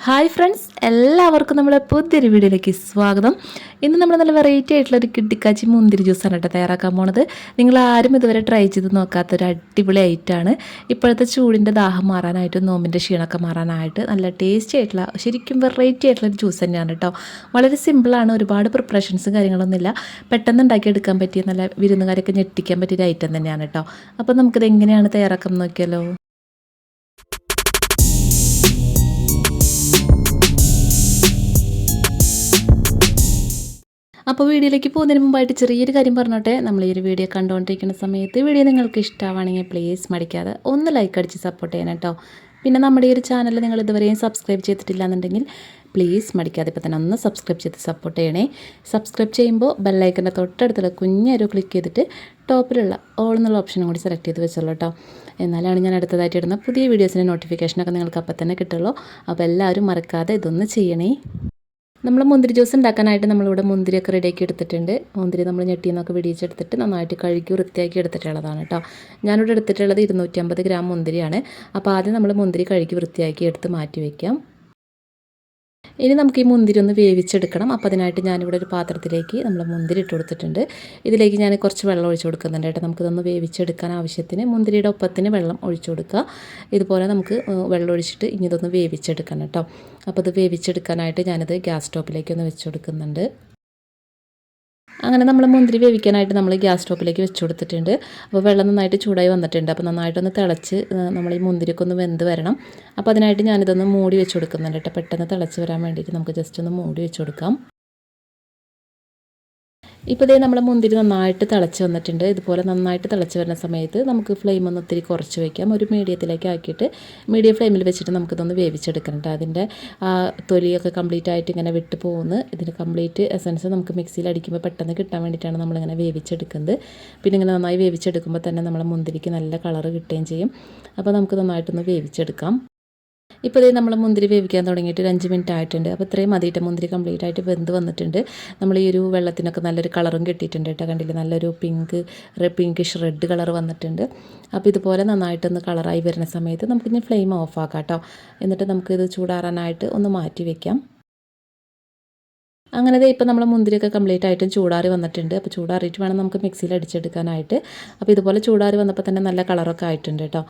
Hi friends, എല്ലാവർക്കും നമ്മളെ പുതിയൊരു വീഡിയോയിലേക്ക് സ്വാഗതം. ഇന്ന് നമ്മൾ നല്ല വെറൈറ്റി ആയിട്ടുള്ള ഒരു കിട്ടിക്കാച്ചി മുന്തിരി ജ്യൂസാണ് കേട്ടോ തയ്യാറാക്കാൻ പോണത്. നിങ്ങൾ ആരും ഇതുവരെ ട്രൈ ചെയ്ത് നോക്കാത്തൊരു അടിപൊളി ഐറ്റമാണ്. ഇപ്പോഴത്തെ ചൂടിൻ്റെ ദാഹം മാറാനായിട്ട്, നോമ്പിൻ്റെ ക്ഷീണമൊക്കെ മാറാനായിട്ട് നല്ല ടേസ്റ്റി ആയിട്ടുള്ള, ശരിക്കും വെറൈറ്റി ആയിട്ടുള്ള ഒരു ജ്യൂസ് തന്നെയാണ് കേട്ടോ. വളരെ സിമ്പിളാണ്, ഒരുപാട് പ്രിപ്പറേഷൻസും കാര്യങ്ങളൊന്നുമില്ല. പെട്ടെന്ന് ഉണ്ടാക്കിയെടുക്കാൻ പറ്റിയ, നല്ല വിരുന്നുകാരൊക്കെ ഞെട്ടിക്കാൻ പറ്റിയൊരു ഐറ്റം തന്നെയാണ് കേട്ടോ. അപ്പോൾ നമുക്കിത് എങ്ങനെയാണ് തയ്യാറാക്കാൻ നോക്കിയാലോ. അപ്പോൾ വീഡിയോയിലേക്ക് പോകുന്നതിന് മുമ്പായിട്ട് ചെറിയൊരു കാര്യം പറഞ്ഞോട്ടെ. നമ്മൾ ഈ ഒരു വീഡിയോ കണ്ടുകൊണ്ടിരിക്കുന്ന സമയത്ത് വീഡിയോ നിങ്ങൾക്ക് ഇഷ്ടമാണെങ്കിൽ പ്ലീസ് മടിക്കാതെ ഒന്ന് ലൈക്ക് അടിച്ച് സപ്പോർട്ട് ചെയ്യണം കേട്ടോ. പിന്നെ നമ്മുടെ ഈ ഒരു ചാനൽ നിങ്ങൾ ഇതുവരെയും സബ്സ്ക്രൈബ് ചെയ്തിട്ടില്ല എന്നുണ്ടെങ്കിൽ പ്ലീസ് മടിക്കാതെ ഇപ്പോൾ തന്നെ ഒന്ന് സബ്സ്ക്രൈബ് ചെയ്ത് സപ്പോർട്ട് ചെയ്യണേ. സബ്സ്ക്രൈബ് ചെയ്യുമ്പോൾ ബെല്ലൈക്കൻ്റെ തൊട്ടടുത്തുള്ള കുഞ്ഞൊരു ക്ലിക്ക് ചെയ്തിട്ട് ടോപ്പിലുള്ള ഓൾ എന്നുള്ള ഓപ്ഷനും കൂടി സെലക്ട് ചെയ്ത് വെച്ചോളൂ കേട്ടോ. എന്നാലാണ് ഞാൻ അടുത്തതായിട്ട് ഇടുന്ന പുതിയ വീഡിയോസിൻ്റെ നോട്ടിഫിക്കേഷനൊക്കെ നിങ്ങൾക്ക് അപ്പം തന്നെ കിട്ടുള്ളൂ. അപ്പോൾ എല്ലാവരും മറക്കാതെ ഇതൊന്ന് ചെയ്യണേ. നമ്മൾ മുന്തിരി ജ്യൂസ് ഉണ്ടാക്കാനായിട്ട് നമ്മളിവിടെ മുന്തിരിയൊക്കെ റെഡിയാക്കി എടുത്തിട്ടുണ്ട്. മുന്തിരി നമ്മൾ ഞെട്ടിയിൽ നിന്നൊക്കെ വെടിയിച്ചെടുത്തിട്ട് നന്നായിട്ട് കഴുകി വൃത്തിയാക്കി എടുത്തിട്ടുള്ളതാണ് കേട്ടോ. ഞാനിവിടെ എടുത്തിട്ടുള്ളത് 250 ഗ്രാം മുന്തിരിയാണ്. അപ്പോൾ ആദ്യം നമ്മൾ മുന്തിരി കഴുകി വൃത്തിയാക്കി എടുത്ത് മാറ്റി വയ്ക്കാം. ഇനി നമുക്ക് ഈ മുന്തിരി ഒന്ന് വേവിച്ചെടുക്കണം. അപ്പോൾ അതിനായിട്ട് ഞാനിവിടെ ഒരു പാത്രത്തിലേക്ക് നമ്മൾ മുന്തിരി ഇട്ട് കൊടുത്തിട്ടുണ്ട്. ഇതിലേക്ക് ഞാൻ കുറച്ച് വെള്ളം ഒഴിച്ച് കൊടുക്കുന്നുണ്ട് കേട്ടോ. നമുക്കിതൊന്ന് വേവിച്ചെടുക്കാൻ ആവശ്യത്തിന് മുന്തിരിയുടെ ഒപ്പത്തിന് വെള്ളം ഒഴിച്ചു കൊടുക്കുക. ഇതുപോലെ നമുക്ക് വെള്ളം ഒഴിച്ചിട്ട് ഇനി ഇതൊന്ന് വേവിച്ചെടുക്കണം കേട്ടോ. അപ്പോൾ ഇത് വേവിച്ചെടുക്കാനായിട്ട് ഞാനിത് ഗ്യാസ് സ്റ്റോപ്പിലേക്ക് ഒന്ന് വെച്ച് കൊടുക്കുന്നുണ്ട്. അങ്ങനെ നമ്മൾ മുന്തിരി വേവിക്കാനായിട്ട് നമ്മൾ ഗ്യാസ് സ്റ്റോപ്പിലേക്ക് വെച്ച് കൊടുത്തിട്ടുണ്ട്. അപ്പോൾ വെള്ളം നന്നായിട്ട് ചൂടായി വന്നിട്ടുണ്ട്. അപ്പോൾ നന്നായിട്ടൊന്ന് തിളച്ച് നമ്മൾ ഈ മുന്തിരിക്ക് ഒന്ന് വെന്ത് വരണം. അപ്പോൾ അതിനായിട്ട് ഞാനിതൊന്ന് മൂടി വെച്ച് കൊടുക്കുന്നുണ്ട് കേട്ടോ. പെട്ടെന്ന് തിളച്ച് വരാൻ വേണ്ടിയിട്ട് നമുക്ക് ജസ്റ്റ് ഒന്ന് മൂടി വെച്ച് കൊടുക്കാം. ഇപ്പോൾ ഇതേ നമ്മളെ മുന്തിരി നന്നായിട്ട് തിളച്ച് വന്നിട്ടുണ്ട്. ഇതുപോലെ നന്നായിട്ട് തിളച്ച് വരുന്ന സമയത്ത് നമുക്ക് ഫ്ലെയിം ഒന്ന് ഒത്തിരി കുറച്ച് വയ്ക്കാം. ഒരു മീഡിയത്തിലേക്ക് ആക്കിയിട്ട് മീഡിയം ഫ്ലെയിമിൽ വെച്ചിട്ട് നമുക്കിതൊന്ന് വേവിച്ചെടുക്കണം കേട്ടോ. അതിൻ്റെ തൊലിയൊക്കെ കംപ്ലീറ്റ് ആയിട്ട് ഇങ്ങനെ വിട്ട് പോകുന്നു. ഇതിന് കംപ്ലീറ്റ് എസൻസ് നമുക്ക് മിക്സിയിൽ അടിക്കുമ്പോൾ പെട്ടെന്ന് കിട്ടാൻ വേണ്ടിയിട്ടാണ് നമ്മളിങ്ങനെ വേവിച്ചെടുക്കുന്നത്. പിന്നെ ഇങ്ങനെ നന്നായി വേവിച്ചെടുക്കുമ്പോൾ തന്നെ നമ്മളെ മുന്തിരിക്ക് നല്ല കളറ് കിട്ടുകയും ചെയ്യും. അപ്പോൾ നമുക്ക് നന്നായിട്ടൊന്ന് വേവിച്ചെടുക്കാം. ഇപ്പോൾ ഇതേ നമ്മൾ മുന്തിരി വേവിക്കാൻ തുടങ്ങിയിട്ട് ഒരു 5 മിനിറ്റ് ആയിട്ടുണ്ട്. അപ്പോൾ ഇത്രയും മതിയിട്ട് മുന്തിരി കംപ്ലീറ്റ് ആയിട്ട് വെന്ത് വന്നിട്ടുണ്ട്. നമ്മൾ ഈ ഒരു വെള്ളത്തിനൊക്കെ നല്ലൊരു കളറും കിട്ടിയിട്ടുണ്ട് കേട്ടോ. കണ്ടില്ലേ, നല്ലൊരു പിങ്കിഷ് റെഡ് കളർ വന്നിട്ടുണ്ട്. അപ്പോൾ ഇതുപോലെ നന്നായിട്ടൊന്ന് കളറായി വരുന്ന സമയത്ത് നമുക്കിനി ഫ്ലെയിം ഓഫ് ആക്കാം കേട്ടോ. എന്നിട്ട് നമുക്കിത് ചൂടാറാനായിട്ട് ഒന്ന് മാറ്റി വയ്ക്കാം. അങ്ങനെ ഇപ്പോൾ നമ്മൾ മുന്തിരിയൊക്കെ കംപ്ലീറ്റ് ആയിട്ടും ചൂടാറി വന്നിട്ടുണ്ട്. അപ്പോൾ ചൂടാറിയിട്ട് വേണം നമുക്ക് മിക്സിയിൽ അടിച്ചെടുക്കാനായിട്ട്. അപ്പോൾ ഇതുപോലെ ചൂടാറി വന്നപ്പോൾ തന്നെ നല്ല കളറൊക്കെ ആയിട്ടുണ്ട് കേട്ടോ.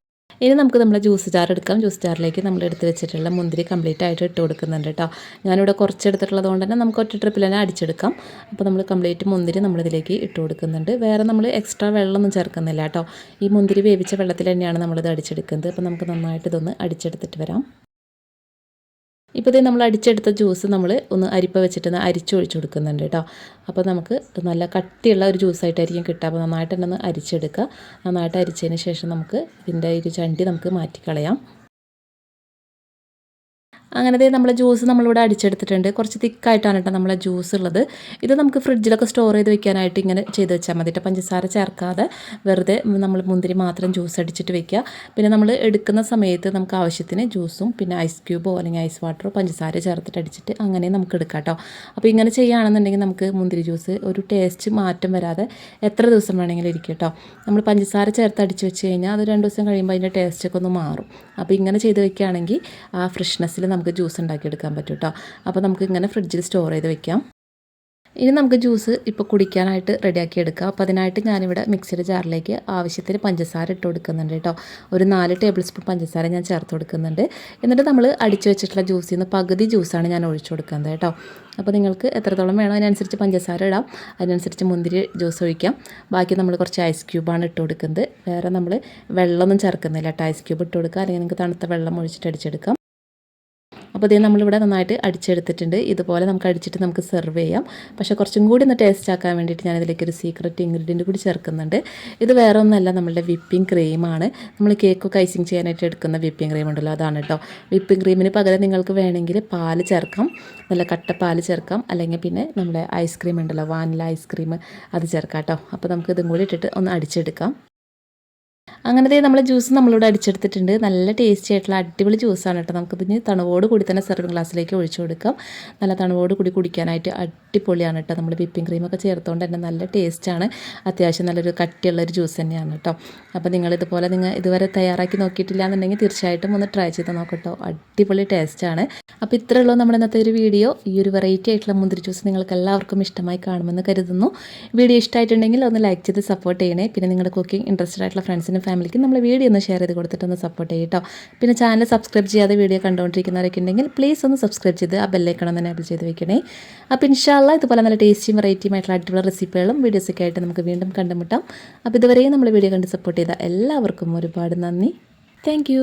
ഇനി നമുക്ക് നമ്മളെ ജ്യൂസ് ജാർ എടുക്കാം. ജ്യൂസ് ജാറിലേക്ക് നമ്മൾ എടുത്ത് വെച്ചിട്ടുള്ള മുന്തിരി കംപ്ലീറ്റ് ആയിട്ട് ഇട്ട് കൊടുക്കുന്നുണ്ട് കേട്ടോ. ഞാനിവിടെ കുറച്ച് എടുത്തിട്ടുള്ളത് കൊണ്ട് തന്നെ നമുക്ക് ഒറ്റ ട്രിപ്പിൽ തന്നെ അടിച്ചെടുക്കാം. അപ്പോൾ നമ്മൾ കംപ്ലീറ്റ് മുന്തിരി നമ്മളിതിലേക്ക് ഇട്ട് കൊടുക്കുന്നുണ്ട്. വേറെ നമ്മൾ എക്സ്ട്രാ വെള്ളമൊന്നും ചേർക്കുന്നില്ല കേട്ടോ. ഈ മുന്തിരി വേവിച്ച വെള്ളത്തിൽ തന്നെയാണ് നമ്മളിത് അടിച്ചെടുക്കുന്നത്. അപ്പോൾ നമുക്ക് നന്നായിട്ട് ഇതൊന്ന് അടിച്ചെടുത്തിട്ട് വരാം. ഇപ്പോൾ ഇത് നമ്മൾ അടിച്ചെടുത്ത ജ്യൂസ് നമ്മൾ ഒന്ന് അരിപ്പ വെച്ചിട്ട് അരിച്ചൊഴിച്ച് കൊടുക്കുന്നുണ്ട് കേട്ടോ. അപ്പോൾ നമുക്ക് നല്ല കട്ടിയുള്ള ഒരു ജ്യൂസായിട്ടായിരിക്കും കിട്ടുക. അപ്പോൾ നന്നായിട്ട് തന്നെ ഒന്ന് അരിച്ചെടുക്കുക. നന്നായിട്ട് അരിച്ചതിന് ശേഷം നമുക്ക് ഇതിൻ്റെ ഒരു ചണ്ടി നമുക്ക് മാറ്റിക്കളയാം. അങ്ങനെ നമ്മൾ ജ്യൂസ് നമ്മളിവിടെ അടിച്ചെടുത്തിട്ടുണ്ട്. കുറച്ച് തിക്കായിട്ടാണ് കേട്ടോ നമ്മളെ ജ്യൂസ് ഉള്ളത്. ഇത് നമുക്ക് ഫ്രിഡ്ജിലൊക്കെ സ്റ്റോർ ചെയ്ത് വെക്കാനായിട്ട് ഇങ്ങനെ ചെയ്ത് വെച്ചാൽ മതി കേട്ടോ. പഞ്ചസാര ചേർക്കാതെ വെറുതെ നമ്മൾ മുന്തിരി മാത്രം ജ്യൂസ് അടിച്ചിട്ട് വെക്കുക. പിന്നെ നമ്മൾ എടുക്കുന്ന സമയത്ത് നമുക്ക് ആവശ്യത്തിന് ജ്യൂസും പിന്നെ ഐസ് ക്യൂബോ അല്ലെങ്കിൽ ഐസ് വാട്ടറോ പഞ്ചസാര ചേർത്തിട്ട് അടിച്ചിട്ട് അങ്ങനെ നമുക്ക് എടുക്കാം കേട്ടോ. അപ്പോൾ ഇങ്ങനെ ചെയ്യുകയാണെന്നുണ്ടെങ്കിൽ നമുക്ക് മുന്തിരി ജ്യൂസ് ഒരു ടേസ്റ്റ് മാറ്റം വരാതെ എത്ര ദിവസം വേണമെങ്കിലും ഇരിക്കും കേട്ടോ. നമ്മൾ പഞ്ചസാര ചേർത്ത് അടിച്ച് വെച്ച് കഴിഞ്ഞാൽ അത് 2 ദിവസം കഴിയുമ്പോൾ അതിൻ്റെ ടേസ്റ്റൊക്കെ ഒന്ന് മാറും. അപ്പോൾ ഇങ്ങനെ ചെയ്ത് വെക്കുകയാണെങ്കിൽ ആ ഫ്രഷ്നെസ്സിൽ നമുക്ക് ജ്യൂസ് ഉണ്ടാക്കിയെടുക്കാൻ പറ്റും കേട്ടോ. അപ്പോൾ നമുക്ക് ഇങ്ങനെ ഫ്രിഡ്ജിൽ സ്റ്റോർ ചെയ്ത് വെക്കാം. ഇനി നമുക്ക് ജ്യൂസ് ഇപ്പോൾ കുടിക്കാനായിട്ട് റെഡിയാക്കി എടുക്കാം. അപ്പോൾ അതിനായിട്ട് ഞാനിവിടെ മിക്സിയുടെ ജാറിലേക്ക് ആവശ്യത്തിന് പഞ്ചസാര ഇട്ട് കൊടുക്കുന്നുണ്ട് കേട്ടോ. ഒരു 4 ടേബിൾ സ്പൂൺ പഞ്ചസാര ഞാൻ ചേർത്ത് കൊടുക്കുന്നുണ്ട്. എന്നിട്ട് നമ്മൾ അടിച്ചു വെച്ചിട്ടുള്ള ജ്യൂസിൽ നിന്ന് പകുതി ജ്യൂസാണ് ഞാൻ ഒഴിച്ചു കൊടുക്കുന്നത് കേട്ടോ. അപ്പോൾ നിങ്ങൾക്ക് എത്രത്തോളം വേണോ അതിനനുസരിച്ച് പഞ്ചസാര ഇടാം. അതിനനുസരിച്ച് മുന്തിരി ജ്യൂസ് ഒഴിക്കാം. ബാക്കി നമ്മൾ കുറച്ച് ഐസ് ക്യൂബാണ് ഇട്ട് കൊടുക്കുന്നത്. വേറെ നമ്മൾ വെള്ളമൊന്നും ചേർക്കുന്നില്ല കേട്ടോ. ഐസ് ക്യൂബ് ഇട്ട് കൊടുക്കുക, അല്ലെങ്കിൽ നിങ്ങൾക്ക് തണുത്ത വെള്ളം ഒഴിച്ചിട്ട് അടിച്ചെടുക്കാം. അപ്പോൾ ഇതേ നമ്മളിവിടെ നന്നായിട്ട് അടിച്ചെടുത്തിട്ടുണ്ട്. ഇതുപോലെ നമുക്ക് അടിച്ചിട്ട് നമുക്ക് സെർവ് ചെയ്യാം. പക്ഷേ കുറച്ചും കൂടി ഒന്ന് ടേസ്റ്റ് ആക്കാൻ വേണ്ടിയിട്ട് ഞാനിതിലേക്ക് ഒരു സീക്രട്ട് ഇൻഗ്രീഡിയൻറ്റ് കൂടി ചേർക്കുന്നുണ്ട്. ഇത് വേറെ ഒന്നല്ല, നമ്മളുടെ വിപ്പിംഗ് ക്രീമാണ്. നമ്മൾ കേക്കൊക്കെ ഐസിങ് ചെയ്യാനായിട്ട് എടുക്കുന്ന വിപ്പിംഗ് ക്രീം ഉണ്ടല്ലോ, അതാണ് കേട്ടോ. വിപ്പിംഗ് ക്രീമിന് പകരം നിങ്ങൾക്ക് വേണമെങ്കിൽ പാല് ചേർക്കാം, നല്ല കട്ട പാല് ചേർക്കാം, അല്ലെങ്കിൽ പിന്നെ നമ്മുടെ ഐസ്ക്രീം ഉണ്ടല്ലോ, വാനില ഐസ്ക്രീം, അത് ചേർക്കാം കേട്ടോ. അപ്പോൾ നമുക്ക് ഇതും കൂടി ഇട്ടിട്ട് ഒന്ന് അടിച്ചെടുക്കാം. അങ്ങനത്തെ നമ്മളെ ജ്യൂസ് നമ്മളിവിടെ അടിച്ചെടുത്തിട്ടുണ്ട്. നല്ല ടേസ്റ്റി ആയിട്ടുള്ള അടിപൊളി ജ്യൂസാണ് കേട്ടോ. നമുക്കിതിന് തണുവോട് കൂടി തന്നെ സെർവിങ് ഗ്ലാസ്സിലേക്ക് ഒഴിച്ചു കൊടുക്കാം. നല്ല തണുവോട് കൂടി കുടിക്കാനായിട്ട് അടിപൊളിയാണ് കേട്ടോ. നമ്മൾ വിപ്പിംഗ് ക്രീമൊക്കെ ചേർത്തുകൊണ്ട് തന്നെ നല്ല ടേസ്റ്റാണ്. അത്യാവശ്യം നല്ലൊരു കട്ടിയുള്ളൊരു ജ്യൂസ് തന്നെയാണ് കേട്ടോ. അപ്പോൾ നിങ്ങൾ ഇതുവരെ തയ്യാറാക്കി നോക്കിയിട്ടില്ല എന്നുണ്ടെങ്കിൽ തീർച്ചയായിട്ടും ഒന്ന് ട്രൈ ചെയ്ത് നോക്കട്ടോ. അടിപൊളി ടേസ്റ്റാണ്. അപ്പോൾ ഇത്രയേ ഉള്ളൂ നമ്മുടെ ഇന്നത്തെ ഒരു വീഡിയോ. ഈ ഒരു വെറൈറ്റി ആയിട്ടുള്ള മുന്തിരി ജ്യൂസ് നിങ്ങൾക്ക് എല്ലാവർക്കും ഇഷ്ടമായി കാണുമെന്ന് കരുതുന്നു. വീഡിയോ ഇഷ്ടമായിട്ടുണ്ടെങ്കിൽ ഒന്ന് ലൈക്ക് ചെയ്ത് സപ്പോർട്ട് ചെയ്യണേ. പിന്നെ നിങ്ങളുടെ കുക്കിംഗ് ഇൻട്രസ്റ്റഡ് ആയിട്ടുള്ള ഫ്രണ്ട്സിനും ഫാമിലിക്കും നമ്മൾ വീഡിയോ ഒന്ന് ഷെയർ ചെയ്ത് കൊടുത്തിട്ടൊന്ന് സപ്പോർട്ട് ചെയ്യും കേട്ടോ. പിന്നെ ചാനൽ സബ്സ്ക്രൈബ് ചെയ്യാതെ വീഡിയോ കണ്ടുകൊണ്ടിരിക്കുന്നവരൊക്കെ ഉണ്ടെങ്കിൽ പ്ലീസ് ഒന്ന് സബ്സ്ക്രൈബ് ചെയ്ത് ആ ബെല്ലൈക്കൺ ഒന്ന് എനേബിൾ ചെയ്ത് വെക്കണേ. അപ്പോൾ ഇൻഷാല്ലാ ഇതുപോലെ നല്ല ടേസ്റ്റിയും വെറൈറ്റിയും ആയിട്ടുള്ള അടിപൊളി റെസിപ്പികളും വീഡിയോസൊക്കെ ആയിട്ട് നമുക്ക് വീണ്ടും കണ്ടുമുട്ടാം. അപ്പോൾ ഇതുവരെയും നമ്മൾ വീഡിയോ കണ്ട് സപ്പോർട്ട് ചെയ്ത എല്ലാവർക്കും ഒരുപാട് നന്ദി. താങ്ക്